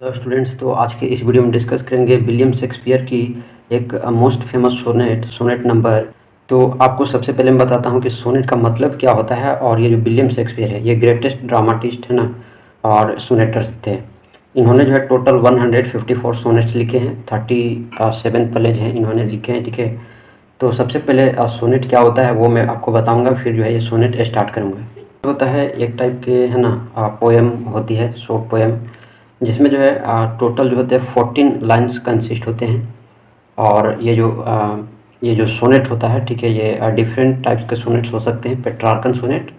Hello students, तो आज के इस वीडियो में डिस्कस करेंगे विलियम शेक्सपियर की एक मोस्ट फेमस सोनेट नंबर। तो आपको सबसे पहले मैं बताता हूँ कि सोनेट का मतलब क्या होता है। और ये जो विलियम शेक्सपियर है ये ग्रेटेस्ट ड्रामाटिस्ट है ना, और सोनेटर्स थे। इन्होंने जो है टोटल 154 सोनेट्स लिखे हैं, 37 प्लेज हैं इन्होंने लिखे हैं, ठीक है। तो सबसे पहले सोनेट क्या होता है वो मैं आपको बताऊँगा, फिर जो है ये सोनेट स्टार्ट करूँगा। होता है एक टाइप के है ना, पोएम होती है, शॉर्ट पोएम, जिसमें जो है टोटल जो होते हैं 14 लाइन्स कंसिस्ट होते हैं। और ये जो सोनेट होता है, ठीक है, ये डिफरेंट टाइप्स के सोनेट्स हो सकते हैं। पेट्रार्कन सोनेट,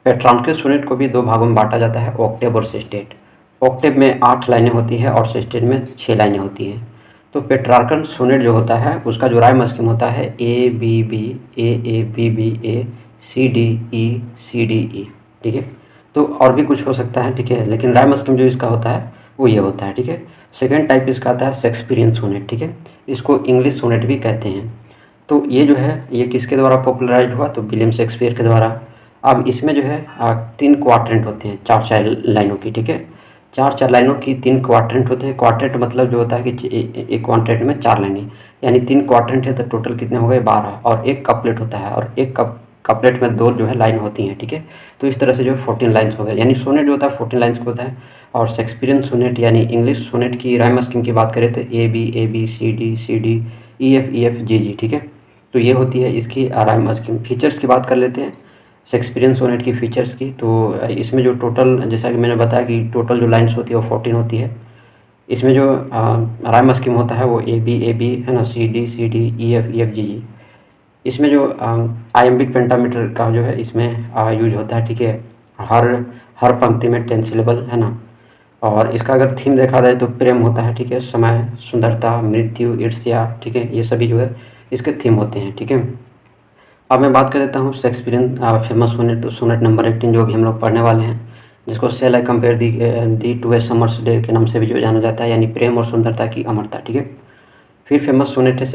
पेट्रार्कन सोनेट को भी दो भागों में बांटा जाता है, ऑक्टेव और सेस्टेट। ऑक्टेव में 8 लाइनें होती है और सेस्टेट में 6 लाइनें होती हैं। तो पेट्रार्कन सोनेट जो होता है उसका जो राइम स्कीम होता है A B B, A B B, A C D E, ठीक है। तो और भी कुछ हो सकता है, ठीक है, लेकिन राइम स्कीम जो इसका होता है वो ये होता है, ठीक है। सेकेंड टाइप इसका आता है शेक्सपियरियन सोनेट, ठीक है। इसको इंग्लिश सोनेट भी कहते हैं। तो ये जो है ये किसके द्वारा पॉपुलराइज हुआ, तो विलियम शेक्सपियर के द्वारा। अब इसमें जो है 3 क्वाड्रेंट होते हैं, 4-4 लाइनों की, ठीक है। 4-4 लाइनों की 3 क्वाड्रेंट होते हैं। क्वाड्रेंट मतलब जो होता है कि एक क्वाड्रेंट में 4 लाइनें, यानी 3 क्वाड्रेंट है तो टोटल कितने हो गए, 12। और एक कपलेट होता है, और एक कपलेट में 2 जो है लाइन होती हैं, ठीक है। तो इस तरह से जो है 14 लाइन्स हो गए, यानी सोनेट जो होता है 14 लाइन्स का होता है। और शेक्सपियरियन सोनेट यानी इंग्लिश सोनेट की राइम स्कीम की बात करें तो A B C D E F G G, ठीक है। तो ये होती है इसकी राइम स्कीम। फीचर्स की बात कर लेते हैं शेक्सपियरियन सोनेट की फीचर्स की। तो इसमें जो टोटल, जैसा कि मैंने बताया कि टोटल जो लाइन्स होती है वो 14 होती है। इसमें जो राइम स्कीम होता है वो ए बी है ना, सी डी ई एफ जी जी। इसमें जो आयम्बिक पेंटामीटर का जो है इसमें यूज होता है, ठीक है। हर हर पंक्ति में 10 सिलेबल है ना। और इसका अगर थीम देखा जाए तो प्रेम होता है, ठीक है, समय, सुंदरता, मृत्यु, ईर्ष्या, ठीक है, ये सभी जो है इसके थीम होते हैं, ठीक है। अब मैं बात कर लेता हूँ शेक्सपियरियन फेमस सोनेट, तो सोनेट नंबर 18 जो अभी हम लोग पढ़ने वाले हैं, जिसको shall I compare thee to a summer's day के नाम से भी जो जाना जाता है, यानी प्रेम और सुंदरता की अमरता, ठीक है। फिर फेमस सोनेट है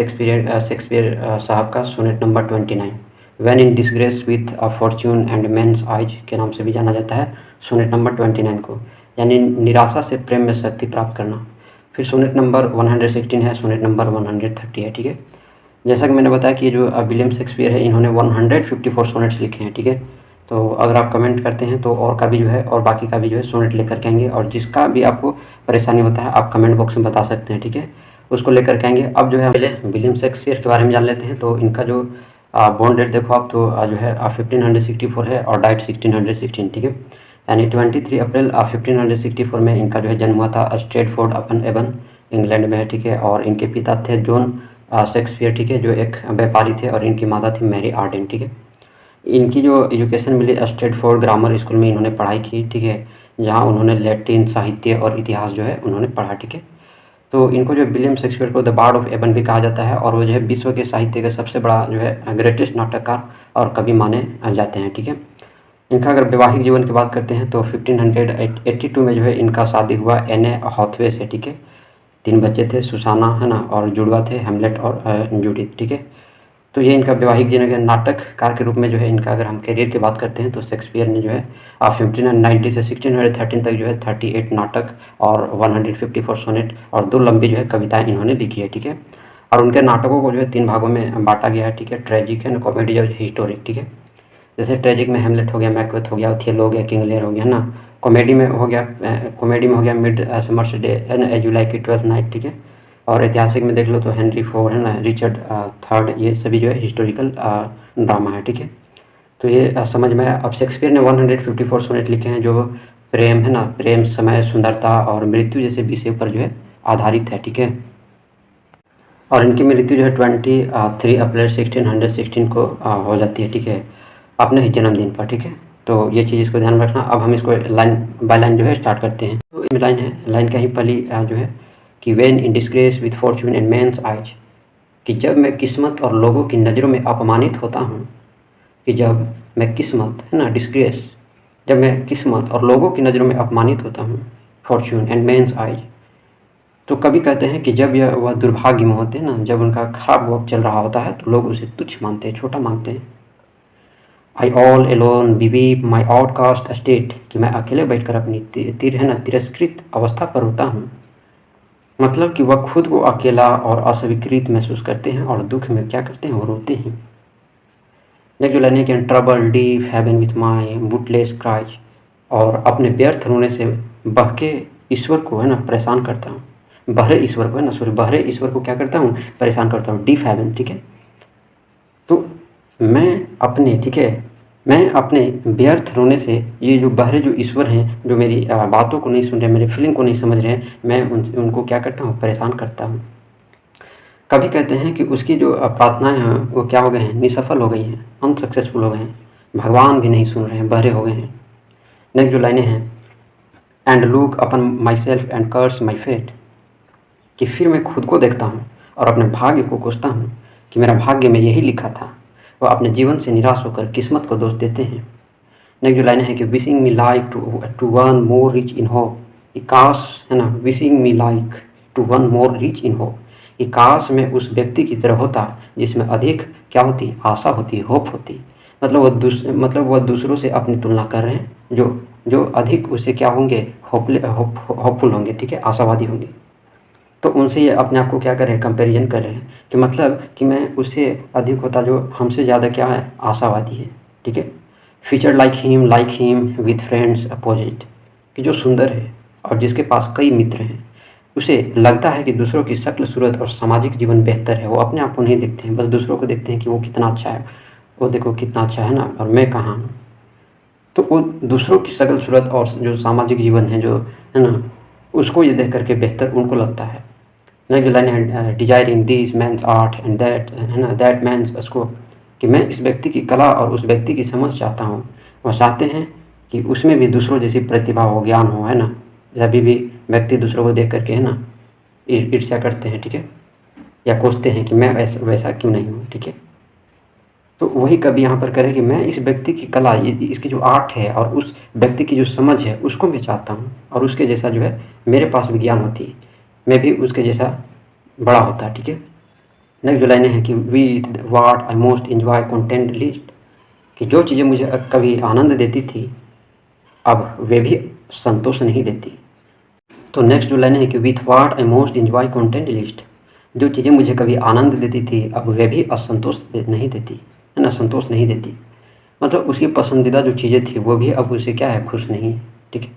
शेक्सपियर साहब का sonnet number 29, when in disgrace with fortune and men's eyes के नाम से भी जाना जाता है सोनेट नंबर 29 को, यानी निराशा से प्रेम में शक्ति प्राप्त करना। फिर सोनेट नंबर 116 है, सोनेट नंबर 130 है, ठीक है। जैसा कि मैंने बताया कि ये जो विलियम शेक्सपियर है इन्होंने 154 सोनेट्स लिखे हैं, ठीक है। तो अगर आप कमेंट करते हैं तो और का भी जो है, और बाकी का भी जो है सोनेट लेकर के आएंगे, और जिसका भी आपको परेशानी होता है आप कमेंट बॉक्स में बता सकते हैं, ठीक है, उसको लेकर के आएंगे। अब जो है पहले विलियम शेक्सपियर के बारे में जान लेते हैं। तो इनका जो बॉर्न डेट देखो आप, तो जो है 1564 है, और डाइट 1616, ठीक है। यानी 23 अप्रैल 1564 में इनका जो है जन्म हुआ था स्ट्रेटफोर्ड अपन एवन, इंग्लैंड में है, ठीक है। और इनके पिता थे जॉन शेक्सपियर, ठीक है, जो एक व्यापारी थे, और इनकी माता थी मैरी आर्डन, ठीक है। इनकी जो एजुकेशन मिली स्ट्रेटफोर्ड ग्रामर स्कूल में इन्होंने पढ़ाई की, ठीक है, जहाँ उन्होंने लैटिन साहित्य और इतिहास जो है उन्होंने पढ़ा, ठीक है। तो इनको जो विलियम शेक्सपियर को द बार्ड ऑफ एबन भी कहा जाता है, और वो जो है विश्व के साहित्य के सबसे बड़ा जो है ग्रेटेस्ट नाटककार और कवि माने जाते हैं, ठीक है। इनका अगर वैवाहिक जीवन की बात करते हैं तो 1582 में जो है इनका शादी हुआ एन ए हॉथवे से, ठीक है। 3 बच्चे थे, सुसाना है ना, और जुड़वा थे हेमलेट और जूडिथ, ठीक है। तो ये इनका वैवाहिक जीवन है। नाटककार के रूप में जो है इनका अगर हम करियर की बात करते हैं तो शेक्सपियर ने जो है 1590 से 1613 तक जो है 38 नाटक और 154 सोनेट और 2 लंबी जो है कविताएं इन्होंने लिखी है, ठीक है। और उनके नाटकों को जो है 3 भागों में बांटा गया है, ठीक है, ट्रेजिक है ना, कॉमेडी और हिस्टोरिक, ठीक है। जैसे ट्रेजिक में हेमलेट हो गया, मैकबेथ हो गया, ओथिलो हो गया, किंग लियर हो गया, है ना। कॉमेडी में हो गया मिड समर्स डे है ना, ए जुलाई की 12th नाइट, ठीक है। और ऐतिहासिक में देख लो तो हेनरी IV है ना, रिचर्ड III, ये सभी जो है हिस्टोरिकल ड्रामा है, ठीक है। तो ये समझ में आया। अब शेक्सपियर ने 154 सोनेट लिखे हैं जो प्रेम है ना, प्रेम, समय, सुंदरता और मृत्यु जैसे विषय पर जो है आधारित है, ठीक है। और इनकी मृत्यु जो है 23 अप्रैल 1616 को हो जाती है, ठीक है, अपने ही जन्मदिन पर, ठीक है। तो ये चीज़ इसको ध्यान में रखना। अब हम इसको लाइन बाय लाइन जो है स्टार्ट करते हैं। तो इसमें लाइन है, लाइन का ही पहली जो है कि when in disgrace with fortune and men's eyes, कि जब मैं किस्मत और लोगों की नज़रों में अपमानित होता हूँ, कि जब मैं किस्मत है ना, डिस्ग्रेस, जब मैं किस्मत और लोगों की नज़रों में अपमानित होता हूँ, फॉर्चून एंड मैंस आइज, तो कभी कहते हैं कि जब वह दुर्भाग्य में होते हैं ना, जब उनका खराब वक्त चल रहा होता है तो लोग उसे तुच्छ मानते हैं, छोटा मानते हैं। आई ऑल एलोन बीवीप माई आउटकास्ट स्टेट, कि मैं अकेले बैठकर अपनी तिरस्कृत अवस्था पर रोता हूँ। मतलब कि वह खुद को अकेला और अस्वीकृत महसूस करते हैं और दुख में क्या करते हैं, वो रोते हैं। नेक्स्ट जो लाइन है कि trouble deep heaven with my bootless cries, और अपने व्यर्थ रोने से बहके ईश्वर को परेशान करता हूँ। बहरे ईश्वर को बहरे ईश्वर को क्या करता हूँ, परेशान करता हूँ। डीप हैवन, ठीक है। तो मैं अपने व्यर्थ रोने से, ये जो बहरे जो ईश्वर हैं, जो मेरी बातों को नहीं सुन रहे, मेरे फीलिंग को नहीं समझ रहे हैं, मैं उनको क्या करता हूँ, परेशान करता हूँ। कभी कहते हैं कि उसकी जो प्रार्थनाएं हैं वो क्या हो गए हैं, निसफल हो गई हैं, अनसक्सेसफुल हो गए हैं, भगवान भी नहीं सुन रहे हैं, बहरे हो गए हैं। नेक्स्ट जो लाइनें हैं, and look upon myself and curse my fate, कि फिर मैं खुद को देखता हूँ और अपने भाग्य को कोसता हूँ कि मेरा भाग्य में यही लिखा था। वह अपने जीवन से निराश होकर किस्मत को दोष देते हैं। नेक्स्ट जो लाइन है कि wishing me like to one more rich in hope, काश wishing me like to one more rich in hope, कि काश मैं उस व्यक्ति की तरह होता जिसमें अधिक क्या होती, आशा होती, होप होती। मतलब वह दूसरों से अपनी तुलना कर रहे हैं, जो अधिक उसे क्या होंगे, होपफुल होंगे, ठीक है, आशावादी होंगे। तो उनसे ये अपने आप को क्या कर रहे हैं, कंपैरिजन कर रहे हैं, कि मतलब कि मैं उससे अधिक होता जो हमसे ज़्यादा क्या है, आशावादी है, ठीक है। Feature like him with friends opposite, कि जो सुंदर है और जिसके पास कई मित्र हैं, उसे लगता है कि दूसरों की शक्ल सूरत और सामाजिक जीवन बेहतर है। वो अपने आप को नहीं देखते हैं, बस दूसरों को देखते हैं कि वो कितना अच्छा है, वो देखो कितना अच्छा है ना, और मैं कहाँ हूँ। तो वो दूसरों की शक्ल सूरत और जो सामाजिक जीवन है, जो है ना, उसको ये देख करके बेहतर उनको लगता है। नेक्स्ट लाइन है, desiring this man's art and that, है ना, दैट मैंस उसको, कि मैं इस व्यक्ति की कला और उस व्यक्ति की समझ चाहता हूँ। वह चाहते हैं कि उसमें भी दूसरों जैसी प्रतिभा हो, ज्ञान हो, है ना। जब भी व्यक्ति दूसरों को देख करके, है ना, ईर्ष्या करते हैं, ठीक है, या कोसते हैं कि मैं वैसा क्यों नहीं हूँ, ठीक है। तो वही कवि यहाँ पर करे कि मैं इस व्यक्ति की कला, इसकी जो आर्ट है और उस व्यक्ति की जो समझ है, उसको मैं चाहता हूँ, और उसके जैसा जो है मेरे पास भी ज्ञान होती, मैं भी उसके जैसा बड़ा होता, ठीक है। नेक्स्ट जो लाइनें हैं कि with what I most enjoy content list, कि जो चीज़ें मुझे कभी आनंद देती थी अब वे भी संतोष नहीं देती। तो नेक्स्ट जो लाइनें हैं कि with what I most enjoy content list, जो चीज़ें मुझे कभी आनंद देती थी अब वे भी असंतोष नहीं देती, है ना, संतोष नहीं देती। मतलब उसकी पसंदीदा जो चीज़ें थी वो भी अब उसे क्या है, खुश नहीं है, ठीक है।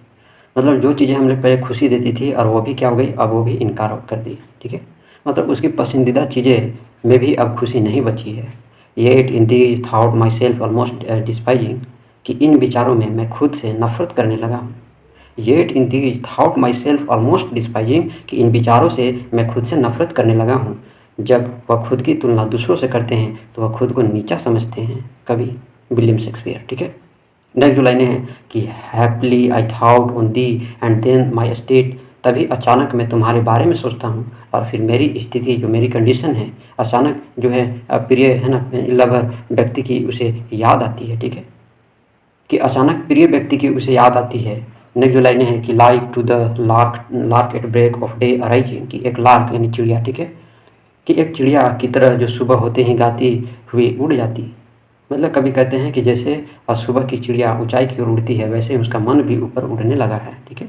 मतलब जो चीज़ें हमने पहले खुशी देती थी और वो भी क्या हो गई, अब वो भी इनकार कर दी, ठीक है। मतलब उसकी पसंदीदा चीज़ें में भी अब खुशी नहीं बची है। Yet in these thought my self almost despising, कि इन विचारों में मैं खुद से नफरत करने लगा हूँ। Yet in these thought my self almost despising, कि इन विचारों से मैं खुद से नफरत करने लगा हूँ। जब वह खुद की तुलना दूसरों से करते हैं तो वह खुद को नीचा समझते हैं, कवि विलियम शेक्सपियर, ठीक है। नेक्स्ट जो लाइनें हैं कि happily I thought on thee and then my state, तभी अचानक मैं तुम्हारे बारे में सोचता हूँ और फिर मेरी स्थिति, जो मेरी कंडीशन है, अचानक जो है प्रिय, है ना, लवर व्यक्ति की उसे याद आती है, ठीक है, कि अचानक प्रिय व्यक्ति की उसे याद आती है। नेक्स्ट जो लाइनें हैं कि like to the lark at break of day arising, कि एक लार्क यानी चिड़िया, ठीक है, कि एक चिड़िया की तरह जो सुबह होते ही गाती हुई उड़ जाती। मतलब कभी कहते हैं कि जैसे सुबह की चिड़िया ऊंचाई की ओर उड़ती है, वैसे ही उसका मन भी ऊपर उड़ने लगा है, ठीक है।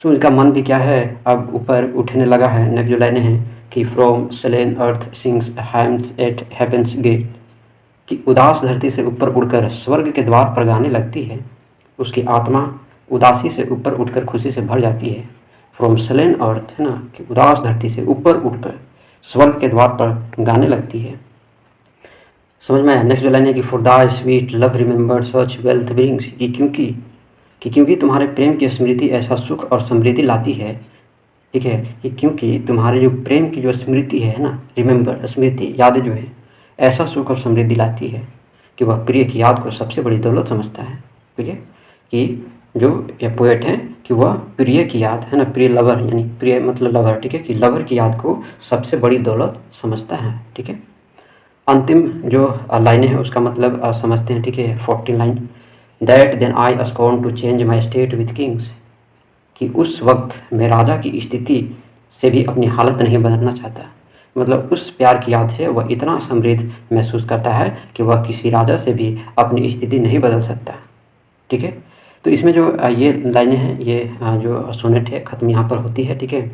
तो उसका मन भी क्या है, अब ऊपर उठने लगा है। नेक्स्ट जो लाइनें हैं कि from sullen earth sings hymns at heaven's gate, कि उदास धरती से ऊपर उड़कर स्वर्ग के द्वार पर गाने लगती है। उसकी आत्मा उदासी से ऊपर उठकर खुशी से भर जाती है। फ्रॉम सलेन अर्थ, है ना, कि उदास धरती से ऊपर उठकर स्वर्ग के द्वार पर गाने लगती है। समझ में आया। नेक्स्ट जो लाइन है कि for the sweet love remember such wealth brings, क्योंकि तुम्हारे प्रेम की स्मृति ऐसा सुख और समृद्धि लाती है, ठीक है, कि क्योंकि तुम्हारे जो प्रेम की जो स्मृति है ना, रिमेंबर स्मृति, यादें जो है, ऐसा सुख और समृद्धि लाती है कि वह प्रिय की याद को सबसे बड़ी दौलत समझता है, ठीक है। कि जो ये पोएट है कि वह प्रिय की याद, है ना, प्रिय लवर यानी प्रिय मतलब लवर, ठीक है, कि लवर की याद को सबसे बड़ी दौलत समझता है, ठीक है। अंतिम जो लाइनें हैं उसका मतलब समझते हैं, ठीक है। 14 line, that then I scorn to change my state with kings, कि उस वक्त मैं राजा की स्थिति से भी अपनी हालत नहीं बदलना चाहता। मतलब उस प्यार की याद से वह इतना समृद्ध महसूस करता है कि वह किसी राजा से भी अपनी स्थिति नहीं बदल सकता। ठीक है? तो इसमें जो ये लाइनें हैं, ये जो सोनेट है ख़त्म यहाँ पर होती है। ठीक है?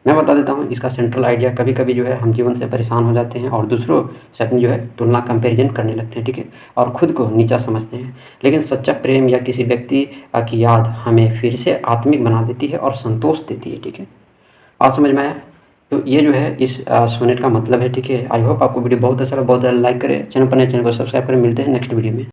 मैं बता देता हूँ इसका सेंट्रल आइडिया। कभी-कभी जो है हम जीवन से परेशान हो जाते हैं और दूसरों से अपनी जो है तुलना, कंपैरिज़न करने लगते हैं। ठीक है? और खुद को नीचा समझते हैं। लेकिन सच्चा प्रेम या किसी व्यक्ति की याद हमें फिर से आत्मिक बना देती है और संतोष देती है। ठीक है? बात समझ में आया? तो ये जो है इस सोनेट का मतलब है। ठीक है? आई होप आपको वीडियो बहुत अच्छा लगा। बहुत ज़्यादा लाइक करें, चैनल पर नए चैनल को सब्सक्राइब करें। मिलते हैं नेक्स्ट वीडियो में।